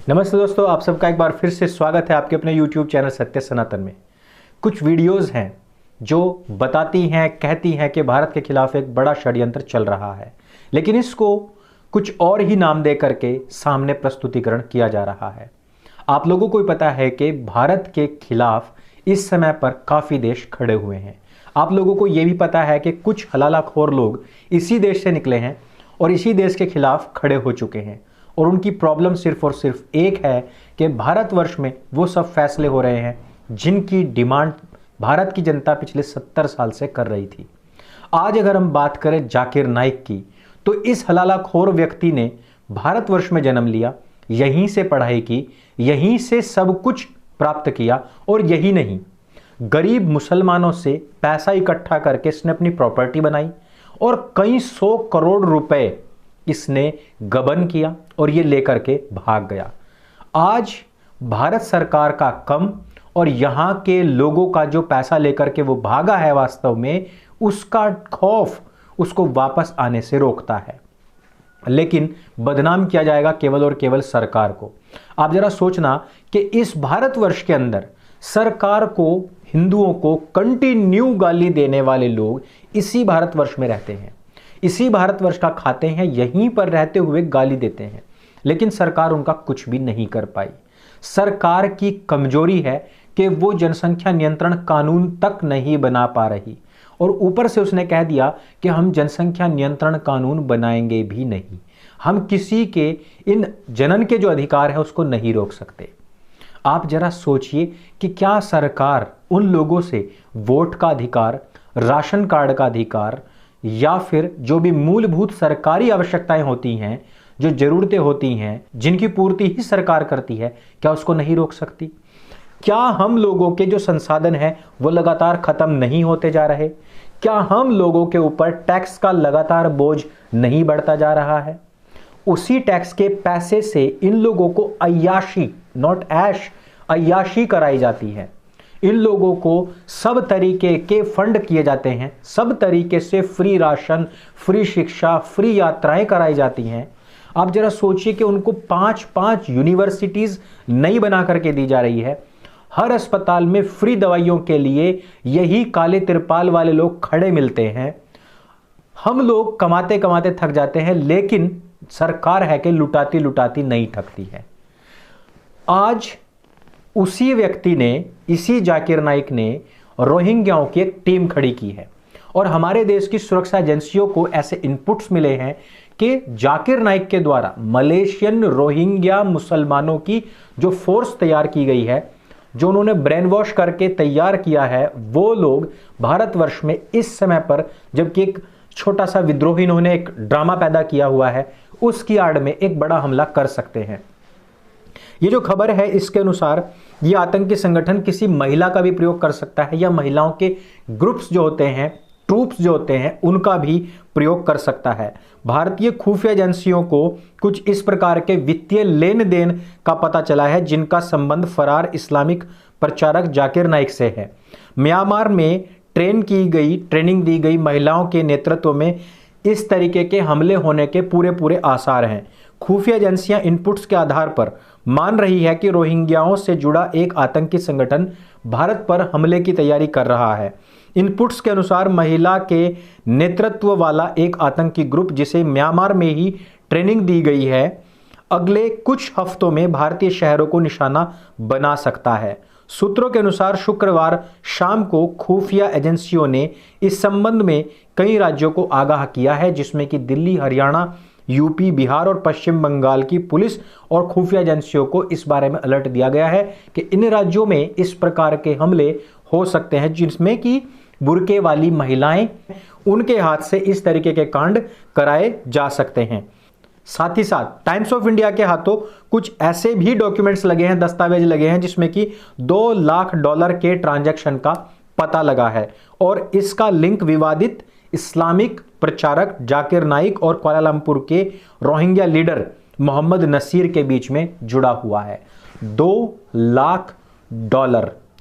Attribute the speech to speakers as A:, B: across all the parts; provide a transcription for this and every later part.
A: नमस्ते दोस्तों, आप सबका एक बार फिर से स्वागत है आपके अपने YouTube चैनल सत्य सनातन में। कुछ वीडियोस हैं जो बताती हैं, कहती हैं कि भारत के खिलाफ एक बड़ा षड्यंत्र चल रहा है, लेकिन इसको कुछ और ही नाम दे करके सामने प्रस्तुतिकरण किया जा रहा है। आप लोगों को पता है कि भारत के खिलाफ इस समय पर काफ़ी देश खड़े हुए हैं। आप लोगों को यह भी पता है कि कुछ हलालाखोर लोग इसी देश से निकले हैं और इसी देश के खिलाफ खड़े हो चुके हैं, और उनकी प्रॉब्लम सिर्फ और सिर्फ एक है कि भारतवर्ष में वो सब फैसले हो रहे हैं जिनकी डिमांड भारत की जनता पिछले 70 साल से कर रही थी। आज अगर हम बात करें जाकिर नाइक की, तो इस हलालाखोर व्यक्ति ने भारतवर्ष में जन्म लिया, यहीं से पढ़ाई की, यहीं से सब कुछ प्राप्त किया, और यही नहीं, गरीब मुसलमानों से पैसा इकट्ठा करके इसने अपनी प्रॉपर्टी बनाई और कई 100 करोड़ रुपए इसने गबन किया और ये लेकर के भाग गया। आज भारत सरकार का कम और यहां के लोगों का जो पैसा लेकर के वो भागा है, वास्तव में उसका खौफ उसको वापस आने से रोकता है, लेकिन बदनाम किया जाएगा केवल और केवल सरकार को। आप जरा सोचना कि इस भारतवर्ष के अंदर सरकार को, हिंदुओं को कंटिन्यू गाली देने वाले लोग इसी भारतवर्ष में रहते हैं, इसी भारतवर्ष का खाते हैं, यहीं पर रहते हुए गाली देते हैं, लेकिन सरकार उनका कुछ भी नहीं कर पाई। सरकार की कमजोरी है कि वो जनसंख्या नियंत्रण कानून तक नहीं बना पा रही, और ऊपर से उसने कह दिया कि हम जनसंख्या नियंत्रण कानून बनाएंगे भी नहीं, हम किसी के इन जनन के जो अधिकार है उसको नहीं रोक सकते। आप जरा सोचिए कि क्या सरकार उन लोगों से वोट का अधिकार, राशन कार्ड का अधिकार, या फिर जो भी मूलभूत सरकारी आवश्यकताएं होती हैं, जो जरूरतें होती हैं, जिनकी पूर्ति ही सरकार करती है, क्या उसको नहीं रोक सकती? क्या हम लोगों के जो संसाधन हैं वो लगातार खत्म नहीं होते जा रहे? क्या हम लोगों के ऊपर टैक्स का लगातार बोझ नहीं बढ़ता जा रहा है? उसी टैक्स के पैसे से इन लोगों को अय्याशी, नॉट ऐश, अय्याशी कराई जाती है। इन लोगों को सब तरीके के फंड किए जाते हैं, सब तरीके से फ्री राशन, फ्री शिक्षा, फ्री यात्राएं कराई जाती हैं। आप जरा सोचिए कि उनको 5-5 यूनिवर्सिटीज नई बना करके दी जा रही है। हर अस्पताल में फ्री दवाइयों के लिए यही काले तिरपाल वाले लोग खड़े मिलते हैं। हम लोग कमाते कमाते थक जाते हैं, लेकिन सरकार है कि लुटाती लुटाती नहीं थकती है। आज उसी व्यक्ति ने, इसी जाकिर नाइक ने रोहिंग्याओं की एक टीम खड़ी की है, और हमारे देश की सुरक्षा एजेंसियों को ऐसे इनपुट्स मिले हैं कि जाकिर नाइक के द्वारा मलेशियन रोहिंग्या मुसलमानों की जो फोर्स तैयार की गई है, जो उन्होंने ब्रेन वॉश करके तैयार किया है, वो लोग भारतवर्ष में इस समय पर, जबकि एक छोटा सा विद्रोह इन्होंने एक ड्रामा पैदा किया हुआ है, उसकी आड़ में एक बड़ा हमला कर सकते हैं। ये जो खबर है, इसके अनुसार ये आतंकी संगठन किसी महिला का भी प्रयोग कर सकता है, या महिलाओं के ग्रुप्स जो होते हैं, ट्रूप्स जो होते हैं, उनका भी प्रयोग कर सकता है। भारतीय खुफिया एजेंसियों को कुछ इस प्रकार के वित्तीय लेन देन का पता चला है जिनका संबंध फरार इस्लामिक प्रचारक जाकिर नाइक से है। म्यांमार में ट्रेनिंग दी गई महिलाओं के नेतृत्व में इस तरीके के हमले होने के पूरे आसार हैं। खुफिया एजेंसियां इनपुट्स के आधार पर मान रही है कि रोहिंग्याओं से जुड़ा एक आतंकी संगठन भारत पर हमले की तैयारी कर रहा है। इनपुट्स के अनुसार महिला के नेतृत्व वाला एक आतंकी ग्रुप, जिसे म्यांमार में ही ट्रेनिंग दी गई है, अगले कुछ हफ्तों में भारतीय शहरों को निशाना बना सकता है। सूत्रों के अनुसार शुक्रवार शाम को खुफिया एजेंसियों ने इस संबंध में कई राज्यों को आगाह किया है, जिसमें कि दिल्ली, हरियाणा, यूपी, बिहार और पश्चिम बंगाल की पुलिस और खुफिया एजेंसियों को इस बारे में अलर्ट दिया गया है कि इन राज्यों में इस प्रकार के हमले हो सकते हैं, जिसमें कि बुर्के वाली महिलाएं, उनके हाथ से इस तरीके के कांड कराए जा सकते हैं। साथ ही साथ टाइम्स ऑफ इंडिया के हाथों कुछ ऐसे भी डॉक्यूमेंट्स लगे हैं, दस्तावेज लगे हैं, जिसमें कि $2 लाख के ट्रांजैक्शन का पता लगा है, और इसका लिंक विवादित इस्लामिक प्रचारक जाकिर नाइक और कुआलालंपुर के रोहिंग्या लीडर मोहम्मद नसीर के बीच में जुड़ा हुआ है। $2 लाख,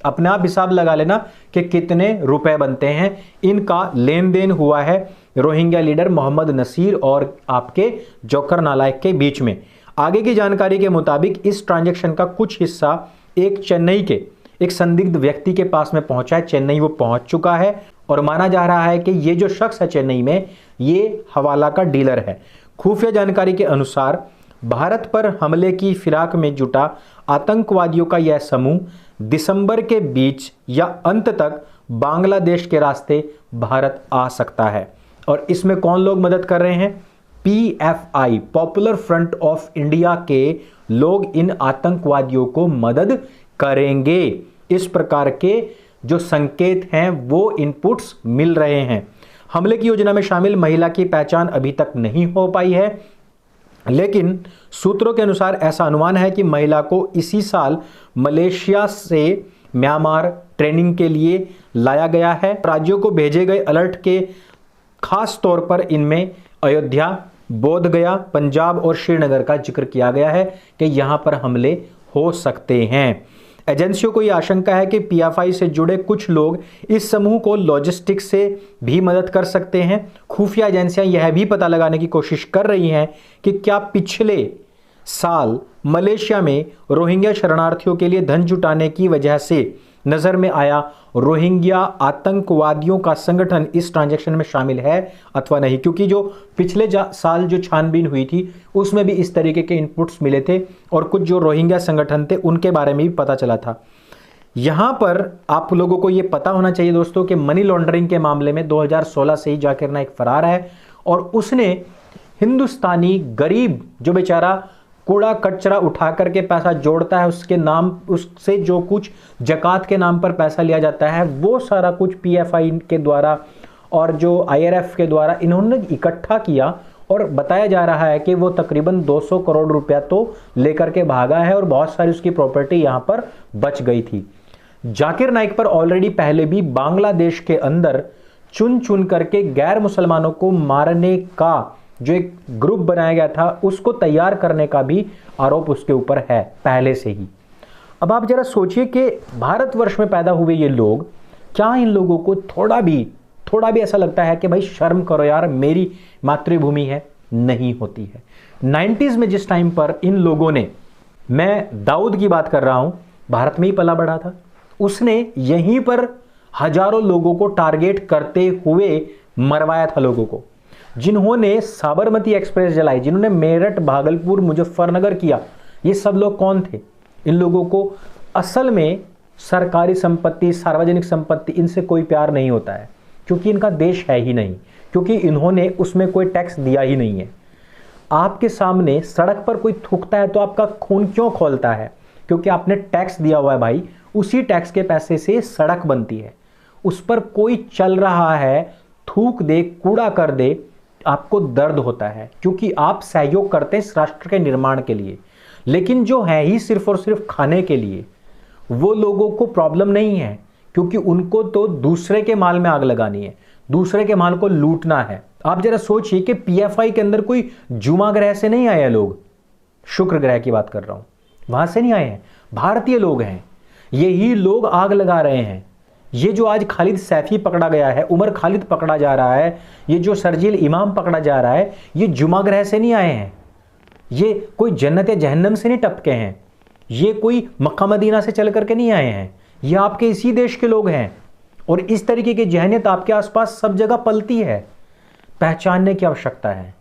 A: अपने आप हिसाब लगा लेना कि कितने रुपए बनते हैं। इनका लेन देन हुआ है रोहिंग्या लीडर मोहम्मद नसीर और आपके जोकर नालायक के बीच में। आगे की जानकारी के मुताबिक इस ट्रांजैक्शन का कुछ हिस्सा एक चेन्नई के एक संदिग्ध व्यक्ति के पास में पहुंचा है। चेन्नई वो पहुंच चुका है और माना जा रहा है कि ये जो शख्स है चेन्नई में, ये हवाला का डीलर है। खुफिया जानकारी के अनुसार भारत पर हमले की फिराक में जुटा आतंकवादियों का यह समूह दिसंबर के बीच या अंत तक बांग्लादेश के रास्ते भारत आ सकता है। और इसमें कौन लोग मदद कर रहे हैं? PFI, popular front of India के लोग इन आतंकवादियों को मदद करेंगे। इस प्रकार के जो संकेत हैं वो इनपुट्स मिल रहे हैं। हमले की योजना में शामिल महिला की पहचान अभी तक नहीं हो पाई है, लेकिन सूत्रों के अनुसार ऐसा अनुमान है कि महिला को इसी साल मलेशिया से म्यांमार ट्रेनिंग के लिए लाया गया है। राज्यों को भेजे गए अलर्ट के खास तौर पर इनमें अयोध्या, बोध गया, पंजाब और श्रीनगर का जिक्र किया गया है कि यहां पर हमले हो सकते हैं। एजेंसियों को यह आशंका है कि PFI से जुड़े कुछ लोग इस समूह को लॉजिस्टिक्स से भी मदद कर सकते हैं। खुफिया एजेंसियां यह भी पता लगाने की कोशिश कर रही हैं कि क्या पिछले साल मलेशिया में रोहिंग्या शरणार्थियों के लिए धन जुटाने की वजह से नजर में आया रोहिंग्या आतंकवादियों का संगठन इस ट्रांजैक्शन में शामिल है अथवा नहीं, क्योंकि जो पिछले साल जो छानबीन हुई थी उसमें भी इस तरीके के इनपुट्स मिले थे और कुछ जो रोहिंग्या संगठन थे उनके बारे में भी पता चला था। यहां पर आप लोगों को यह पता होना चाहिए दोस्तों कि मनी लॉन्ड्रिंग के मामले में 2016 से ही जाकिर नाइक फरार है और उसने हिंदुस्तानी गरीब जो बेचारा कूड़ा कचरा उठा करके पैसा जोड़ता है, उसके नाम उससे जो कुछ जकात के नाम पर पैसा लिया जाता है वो सारा कुछ PFI के द्वारा और जो IRF के द्वारा इन्होंने इकट्ठा किया और बताया जा रहा है कि वो तकरीबन 200 करोड़ रुपया तो लेकर के भागा है और बहुत सारी उसकी प्रॉपर्टी यहां पर बच गई थी। जाकिर नाइक पर ऑलरेडी पहले भी बांग्लादेश के अंदर चुन चुन करके गैर मुसलमानों को मारने का जो एक ग्रुप बनाया गया था उसको तैयार करने का भी आरोप उसके ऊपर है पहले से ही। अब आप जरा सोचिए कि भारतवर्ष में पैदा हुए ये लोग, क्या इन लोगों को थोड़ा भी ऐसा लगता है कि भाई शर्म करो यार, मेरी मातृभूमि है? नहीं होती है। 90s में जिस टाइम पर इन लोगों ने, मैं दाऊद की बात कर रहा हूं, भारत में ही पला बढ़ा था, उसने यहीं पर हजारों लोगों को टारगेट करते हुए मरवाया था लोगों को। जिन्होंने साबरमती एक्सप्रेस जलाई, जिन्होंने मेरठ, भागलपुर, मुजफ्फरनगर किया, ये सब लोग कौन थे? इन लोगों को असल में सरकारी संपत्ति, सार्वजनिक संपत्ति, इनसे कोई प्यार नहीं होता है, क्योंकि इनका देश है ही नहीं, क्योंकि इन्होंने उसमें कोई टैक्स दिया ही नहीं है। आपके सामने सड़क पर कोई थूकता है तो आपका खून क्यों खौलता है? क्योंकि आपने टैक्स दिया हुआ है भाई, उसी टैक्स के पैसे से सड़क बनती है। उस पर कोई चल रहा है, थूक दे, कूड़ा कर दे, आपको दर्द होता है, क्योंकि आप सहयोग करते हैं इस राष्ट्र के निर्माण के लिए। लेकिन जो है ही सिर्फ और सिर्फ खाने के लिए, वो लोगों को प्रॉब्लम नहीं है, क्योंकि उनको तो दूसरे के माल में आग लगानी है, दूसरे के माल को लूटना है। आप जरा सोचिए कि PFI के अंदर कोई जुमा ग्रह से नहीं आए लोग, शुक्र ग्रह की बात कर रहा हूं, वहां से नहीं आए हैं, भारतीय लोग हैं। यही लोग आग लगा रहे हैं। ये जो आज खालिद सैफी पकड़ा गया है, उमर खालिद पकड़ा जा रहा है, ये जो शर्जील इमाम पकड़ा जा रहा है, ये जुमा ग्रह से नहीं आए हैं, ये कोई जन्नत या जहन्नम से नहीं टपके हैं, ये कोई मक्का मदीना से चल करके नहीं आए हैं, ये आपके इसी देश के लोग हैं। और इस तरीके की जहनियत आपके आसपास सब जगह पलती है। पहचानने की आवश्यकता है।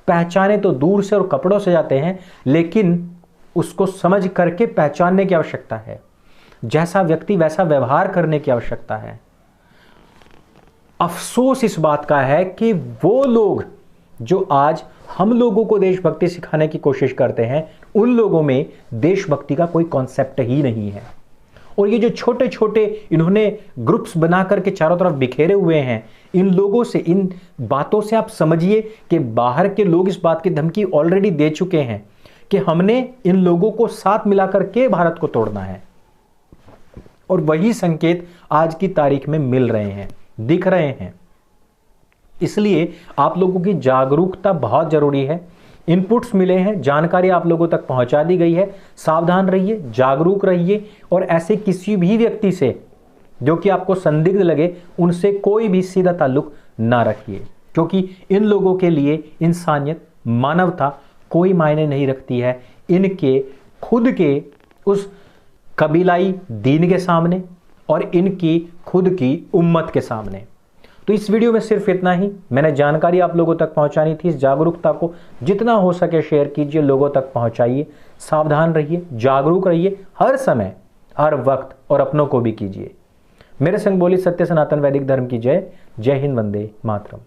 A: पहचाने तो दूर से और कपड़ों से जाते हैं, लेकिन उसको समझ करके पहचानने की आवश्यकता है। जैसा व्यक्ति वैसा व्यवहार करने की आवश्यकता है। अफसोस इस बात का है कि वो लोग जो आज हम लोगों को देशभक्ति सिखाने की कोशिश करते हैं, उन लोगों में देशभक्ति का कोई कॉन्सेप्ट ही नहीं है। और ये जो छोटे छोटे इन्होंने ग्रुप्स बना करके चारों तरफ बिखेरे हुए हैं, इन लोगों से, इन बातों से आप समझिए कि बाहर के लोग इस बात की धमकी ऑलरेडी दे चुके हैं कि हमने इन लोगों को साथ मिलाकर के भारत को तोड़ना है। और वही संकेत आज की तारीख में मिल रहे हैं, दिख रहे हैं। इसलिए आप लोगों की जागरूकता बहुत जरूरी है। इनपुट्स मिले हैं, जानकारी आप लोगों तक पहुंचा दी गई है। सावधान रहिए, जागरूक रहिए और ऐसे किसी भी व्यक्ति से जो कि आपको संदिग्ध लगे, उनसे कोई भी सीधा ताल्लुक ना रखिए, क्योंकि इन लोगों के लिए इंसानियत, मानवता कोई मायने नहीं रखती है इनके खुद के उस कबीलाई दीन के सामने और इनकी खुद की उम्मत के सामने। तो इस वीडियो में सिर्फ इतना ही। मैंने जानकारी आप लोगों तक पहुंचानी थी। इस जागरूकता को जितना हो सके शेयर कीजिए, लोगों तक पहुंचाइए। सावधान रहिए, जागरूक रहिए हर समय हर वक्त, और अपनों को भी कीजिए। मेरे संग बोली सत्य सनातन वैदिक धर्म की जय। जय हिंद, वंदे मातरम।